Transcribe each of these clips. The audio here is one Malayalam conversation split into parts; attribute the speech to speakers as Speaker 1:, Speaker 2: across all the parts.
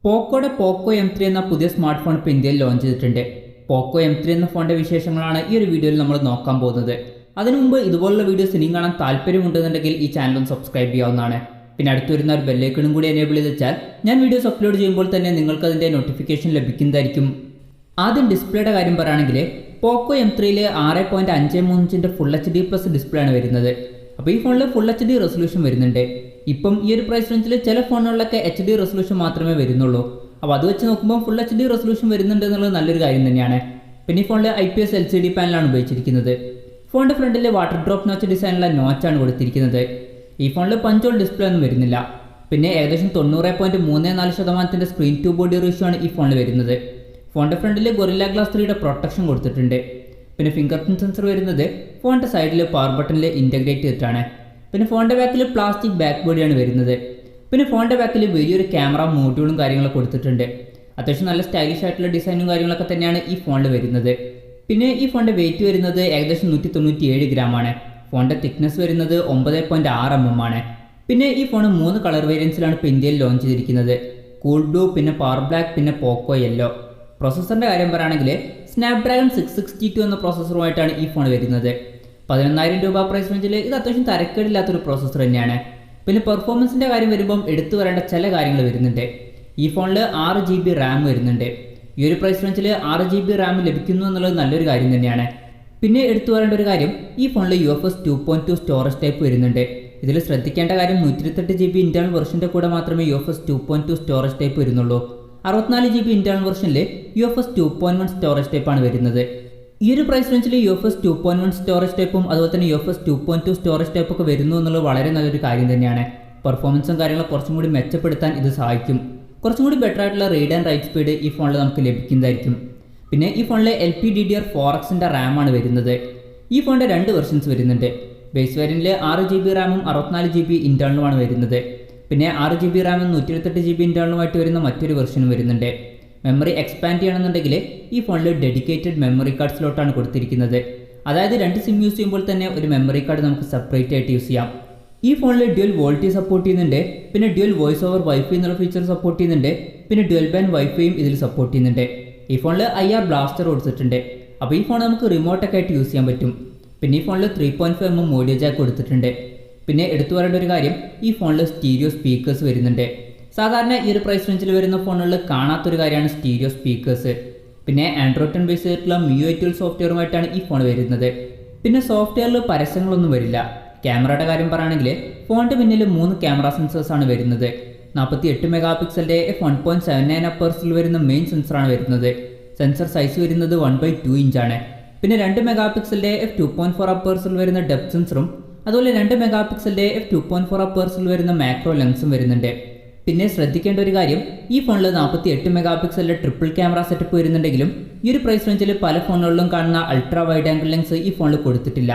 Speaker 1: പോക്കോയുടെ പോക്കോ M3 എന്ന പുതിയ സ്മാർട്ട് ഫോൺ ഇപ്പോൾ ഇന്ത്യയിൽ ലോഞ്ച് ചെയ്തിട്ടുണ്ട്. പോക്കോ M3 എന്ന ഫോണിൻ്റെ വിശേഷങ്ങളാണ് ഈ ഒരു വീഡിയോയിൽ നമ്മൾ നോക്കാൻ പോകുന്നത്. അതിനു മുമ്പ് ഇതുപോലുള്ള വീഡിയോസ് ഇനിയും കാണാൻ താല്പര്യമുണ്ടെന്നുണ്ടെങ്കിൽ ഈ ചാനലും സബ്സ്ക്രൈബ് ചെയ്യാവുന്നതാണ്. പിന്നെ അടുത്ത് വരുന്ന ഒരു ബെല്ലൈക്കണും കൂടി എനേബിൾ ചെയ്ത് വെച്ചാൽ ഞാൻ വീഡിയോസ് അപ്ലോഡ് ചെയ്യുമ്പോൾ തന്നെ നിങ്ങൾക്ക് അതിൻ്റെ നോട്ടിഫിക്കേഷൻ ലഭിക്കുന്നതായിരിക്കും. ആദ്യം ഡിസ്പ്ലേയുടെ കാര്യം പറയുകയാണെങ്കിൽ പോക്കോ M3യിൽ 6.53 ഇഞ്ചിൻ്റെ ഫുൾ HD+ ഡിസ്പ്ലേ ആണ് വരുന്നത്. അപ്പോൾ ഈ ഫോണിൽ ഫുൾ HD റെസൊല്യൂഷൻ വരുന്നുണ്ട്. ഇപ്പം ഈ ഒരു പ്രൈസ് റേഞ്ചിൽ ചില ഫോണുകളിലൊക്കെ HD റെസൊല്യൂഷൻ മാത്രമേ വരുന്നുള്ളൂ. അപ്പോൾ അത് വെച്ച് നോക്കുമ്പോൾ ഫുൾ HD റെസൊല്യൂഷൻ വരുന്നുണ്ട് എന്നുള്ളത് നല്ലൊരു കാര്യം തന്നെയാണ്. പിന്നെ ഈ ഫോണിൽ IPS LCD പാനലാണ് ഉപയോഗിച്ചിരിക്കുന്നത്. ഫോണിൻ്റെ ഫ്രണ്ടിൽ വാട്ടർ ഡ്രോപ്പ് നോച്ച് ഡിസൈനുള്ള നോച്ചാണ് കൊടുത്തിരിക്കുന്നത്. ഈ ഫോണിൽ പഞ്ച് ഹോൾ ഡിസ്പ്ലേ ഒന്നും വരുന്നില്ല. പിന്നെ ഏകദേശം 90.34% സ്ക്രീൻ ടു ബോഡി റേഷ്യോ ആണ് ഈ ഫോണിൽ വരുന്നത്. ഫോണിൻ്റെ ഫ്രണ്ടിൽ ഗൊറില്ല ഗ്ലാസ് 3യുടെ പ്രൊട്ടക്ഷൻ കൊടുത്തിട്ടുണ്ട്. പിന്നെ ഫിംഗർ പ്രിന്റ് സെൻസർ വരുന്നത് ഫോണിൻ്റെ സൈഡിൽ പവർ ബട്ടണിൽ ഇൻറ്റഗ്രേറ്റ് ചെയ്തിട്ടാണ്. പിന്നെ ഫോണിൻ്റെ ബാക്കിൽ പ്ലാസ്റ്റിക് ബാക്ക് ബോഡിയാണ് വരുന്നത്. പിന്നെ ഫോണിൻ്റെ ബാക്കിൽ വലിയൊരു ക്യാമറ മോഡ്യൂളും കാര്യങ്ങളൊക്കെ കൊടുത്തിട്ടുണ്ട്. അത്യാവശ്യം നല്ല സ്റ്റൈലിഷ് ആയിട്ടുള്ള ഡിസൈനും കാര്യങ്ങളൊക്കെ തന്നെയാണ് ഈ ഫോണിൽ വരുന്നത്. പിന്നെ ഈ ഫോണിൻ്റെ വെയിറ്റ് വരുന്നത് ഏകദേശം 197 ഗ്രാമാണ്. ഫോണിൻ്റെ തിക്നെസ് വരുന്നത് 9.6 mm ആണ്. പിന്നെ ഈ ഫോൺ 3 കളർ വേരിയൻസിലാണ് ഇപ്പോൾ ഇന്ത്യയിൽ ലോഞ്ച് ചെയ്തിരിക്കുന്നത്. കൂൾ ബ്ലൂ, പിന്നെ പവർ ബ്ലാക്ക്, പിന്നെ പോക്കോ യെല്ലോ. പ്രോസസ്സറിൻ്റെ കാര്യം പറയുകയാണെങ്കിൽ സ്നാപ്ഡ്രാഗൺ 662 എന്ന പ്രോസസ്സറുമായിട്ടാണ് ഈ ഫോൺ വരുന്നത്. 11,000 രൂപ പ്രൈസ് റേഞ്ചിൽ ഇത് അത്യാവശ്യം തരക്കേടില്ലാത്തൊരു പ്രോസസ്സർ തന്നെയാണ്. പിന്നെ പെർഫോമൻസിൻ്റെ കാര്യം വരുമ്പം എടുത്തു വരേണ്ട ചില കാര്യങ്ങൾ വരുന്നുണ്ട്. ഈ ഫോണിൽ 6 GB റാം വരുന്നുണ്ട്. ഈ ഒരു പ്രൈസ് റേഞ്ചിൽ 6 GB റാം ലഭിക്കുന്നു എന്നുള്ളത് നല്ലൊരു കാര്യം തന്നെയാണ്. പിന്നെ എടുത്തു വരേണ്ട ഒരു കാര്യം, ഈ ഫോണിൽ UFS 2.2 സ്റ്റോറേജ് ടൈപ്പ് വരുന്നുണ്ട്. ഇതിൽ ശ്രദ്ധിക്കേണ്ട കാര്യം 128 GB ഇന്റേണൽ വെർഷൻ്റെ കൂടെ മാത്രമേ UFS 2.2 സ്റ്റോറേജ് ടൈപ്പ് വരുന്നുള്ളൂ. 64 GB ഇന്റേണൽ വെർഷനിൽ UFS 2.1 സ്റ്റോറേജ് ടൈപ്പാണ് വരുന്നത്. ഈ ഒരു പ്രൈസ് റേഞ്ചിൽ UFS 2.1 സ്റ്റോറേജ് ടൈപ്പും അതുപോലെ തന്നെ UFS 2.2 സ്റ്റോറേജ് ടൈപ്പൊക്കെ വരുന്നു എന്നുള്ളത് വളരെ നല്ലൊരു കാര്യം തന്നെയാണ്. പെർഫോമൻസും കാര്യങ്ങളും കുറച്ചും കൂടി മെച്ചപ്പെടുത്താൻ ഇത് സഹായിക്കും. കുറച്ചും കൂടി ബെറ്റർ ആയിട്ടുള്ള റീഡ് ആൻഡ് റൈറ്റ് സ്പീഡ് ഈ ഫോണിൽ നമുക്ക് ലഭിക്കുന്നതായിരിക്കും. പിന്നെ ഈ ഫോണിൽ LPDDR4Xൻ്റെ റാമാണ് വരുന്നത്. ഈ ഫോണിൻ്റെ 2 വെർഷൻസ് വരുന്നുണ്ട്. ബേസ് വേരിയൻറ്റിൽ 6 GB റാമും 64 GB ഇന്റേണലുമാണ് വരുന്നത്. പിന്നെ 6 GB റാമും 128 GB ഇന്റേണലുമായിട്ട് വരുന്ന മറ്റൊരു വെർഷനും വരുന്നുണ്ട്. മെമ്മറി എക്സ്പാൻഡ് ചെയ്യണമെന്നുണ്ടെങ്കിൽ ഈ ഫോണിൽ ഡെഡിക്കേറ്റഡ് മെമ്മറി കാർഡ് സ്ലോട്ടാണ് കൊടുത്തിരിക്കുന്നത്. അതായത് 2 സിം യൂസ് ചെയ്യുമ്പോൾ തന്നെ ഒരു മെമ്മറി കാർഡ് നമുക്ക് സെപ്പറേറ്റ് ആയിട്ട് യൂസ് ചെയ്യാം. ഈ ഫോണിൽ ഡ്യുവൽ വോൾട്ടി സപ്പോർട്ട് ചെയ്യുന്നുണ്ട്. പിന്നെ ഡ്യുവൽ വോയിസ് ഓവർ വൈഫൈ എന്നുള്ള ഫീച്ചർ സപ്പോർട്ട് ചെയ്യുന്നുണ്ട്. പിന്നെ ഡ്യുവൽ ബാൻഡ് വൈഫൈയും ഇതിൽ സപ്പോർട്ട് ചെയ്യുന്നുണ്ട്. ഈ ഫോണിൽ IR ബ്ലാസ്റ്റർ കൊടുത്തിട്ടുണ്ട്. അപ്പോൾ ഈ ഫോൺ നമുക്ക് റിമോട്ടൊക്കെ ആയിട്ട് യൂസ് ചെയ്യാൻ പറ്റും. പിന്നെ ഈ ഫോണിൽ 3.5 mm ഓഡിയോ ജാക്ക് കൊടുത്തിട്ടുണ്ട്. പിന്നെ എടുത്തു പറയേണ്ട ഒരു കാര്യം, ഈ ഫോണിൽ സ്റ്റീരിയോ സ്പീക്കേഴ്സ് വരുന്നുണ്ട്. സാധാരണ ഈ ഒരു പ്രൈസ് റേഞ്ചിൽ വരുന്ന ഫോണുകളിൽ കാണാത്തൊരു കാര്യമാണ് സ്റ്റീരിയോ സ്പീക്കേഴ്സ്. പിന്നെ ആൻഡ്രോയിഡ് 10 ബേസ് ചെയ്തിട്ടുള്ള MIUI 12 സോഫ്റ്റ്വെയറുമായിട്ടാണ് ഈ ഫോൺ വരുന്നത്. പിന്നെ സോഫ്റ്റ്വെയറിൽ പരസ്യങ്ങളൊന്നും വരില്ല. ക്യാമറയുടെ കാര്യം പറയുകയാണെങ്കിൽ ഫോണിൻ്റെ പിന്നിൽ 3 ക്യാമറ സെൻസേഴ്സാണ് വരുന്നത്. 48 മെഗാപിക്സലിൻ്റെ f1.79 അപ്പേഴ്സിൽ വരുന്ന മെയിൻ സെൻസറാണ് വരുന്നത്. സെൻസർ സൈസ് വരുന്നത് 1/2 ഇഞ്ചാണ്. പിന്നെ 2 മെഗാപിക്സലിൻ്റെ f2.4 അപ്പേഴ്സിൽ വരുന്ന ഡെപ്ത് സെൻസറും അതുപോലെ 2 മെഗാപിക്സലിൻ്റെ f2.4 അപ്പേഴ്സിൽ വരുന്ന മാക്രോ ലെൻസും വരുന്നുണ്ട്. പിന്നെ ശ്രദ്ധിക്കേണ്ട ഒരു കാര്യം, ഈ ഫോണിൽ 48 മെഗാപിക്സലിൻ്റെ ട്രിപ്പിൾ ക്യാമറ സെറ്റപ്പ് വരുന്നുണ്ടെങ്കിലും ഈ ഒരു പ്രൈസ് റേഞ്ചിൽ പല ഫോണുകളിലും കാണുന്ന അൾട്രാ വൈഡ് ആംഗിൾ ലെൻസ് ഈ ഫോണിൽ കൊടുത്തിട്ടില്ല.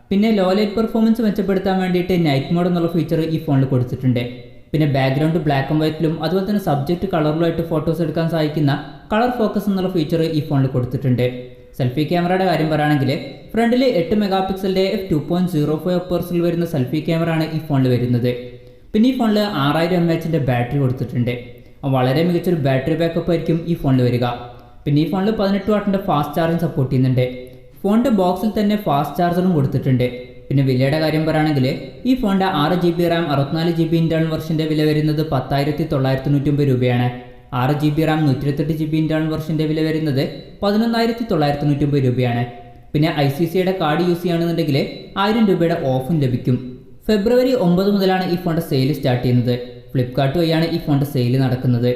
Speaker 1: പിന്നെ ലോ ലൈറ്റ് പെർഫോമൻസ് മെച്ചപ്പെടുത്താൻ വേണ്ടിയിട്ട് നൈറ്റ് മോഡ് എന്നുള്ള ഫീച്ചർ ഈ ഫോണിൽ കൊടുത്തിട്ടുണ്ട്. പിന്നെ ബാക്ക്ഗ്രൗണ്ട് ബ്ലാക്ക് ആൻഡ് വൈറ്റിലും അതുപോലെ തന്നെ സബ്ജക്റ്റ് കളറിലുമായിട്ട് ഫോട്ടോസ് എടുക്കാൻ സഹായിക്കുന്ന കളർ ഫോക്കസ് എന്നുള്ള ഫീച്ചർ ഈ ഫോണിൽ കൊടുത്തിട്ടുണ്ട്. സെൽഫി ക്യാമറയുടെ കാര്യം പറയുകയാണെങ്കിൽ ഫ്രണ്ടിൽ 8 മെഗാപിക്സലിൻ്റെ f2.05 അപ്പേഴ്സിൽ വരുന്ന സെൽഫി ക്യാമറ ആണ് ഈ ഫോണിൽ വരുന്നത്. പിന്നെ ഈ ഫോണിൽ 6000 mAh ബാറ്ററി കൊടുത്തിട്ടുണ്ട്. വളരെ മികച്ചൊരു ബാറ്ററി ബാക്കപ്പ് ആയിരിക്കും ഈ ഫോണിൽ വരിക. പിന്നെ ഈ ഫോണിൽ 18 വാട്ടിൻ്റെ ഫാസ്റ്റ് ചാർജിങ് സപ്പോർട്ട് ചെയ്യുന്നുണ്ട്. ഫോണിൻ്റെ ബോക്സിൽ തന്നെ ഫാസ്റ്റ് ചാർജറും കൊടുത്തിട്ടുണ്ട്. പിന്നെ വിലയുടെ കാര്യം പറയുകയാണെങ്കിൽ ഈ ഫോണിൻ്റെ 6 GB റാം 64 GB ഇന്റേണൽ വെർഷൻ്റെ വില വരുന്നത് 10,990 രൂപയാണ്. 6 GB റാം 128 GB ഇന്റേണൽ വെർഷൻ്റെ വില വരുന്നത് 11,990 രൂപയാണ്. പിന്നെ ICCയുടെ കാർഡ് യൂസ് ചെയ്യുകയാണെന്നുണ്ടെങ്കിൽ 1000 രൂപയുടെ ഓഫും ലഭിക്കും. ഫെബ്രുവരി 9 മുതലാണ് ഈ ഫോണിൻ്റെ സെയിൽ സ്റ്റാർട്ട് ചെയ്യുന്നത്. ഫ്ലിപ്കാർട്ട് വഴിയാണ് ഈ ഫോണിൻ്റെ സെയിൽ നടക്കുന്നത്.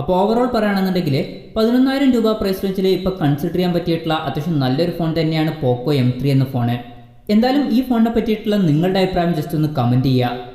Speaker 1: അപ്പോൾ ഓവറോൾ പറയുകയാണെന്നുണ്ടെങ്കിൽ 11,000 രൂപ പ്രൈസ് റേഞ്ചിൽ ഇപ്പോൾ കൺസിഡർ ചെയ്യാൻ പറ്റിയിട്ടുള്ള അത്യാവശ്യം നല്ലൊരു ഫോൺ തന്നെയാണ് പോക്കോ M3 എന്ന ഫോണ്. എന്തായാലും ഈ ഫോണിനെ പറ്റിയിട്ടുള്ള നിങ്ങളുടെ അഭിപ്രായം ജസ്റ്റ് ഒന്ന് കമൻറ്റ് ചെയ്യുക.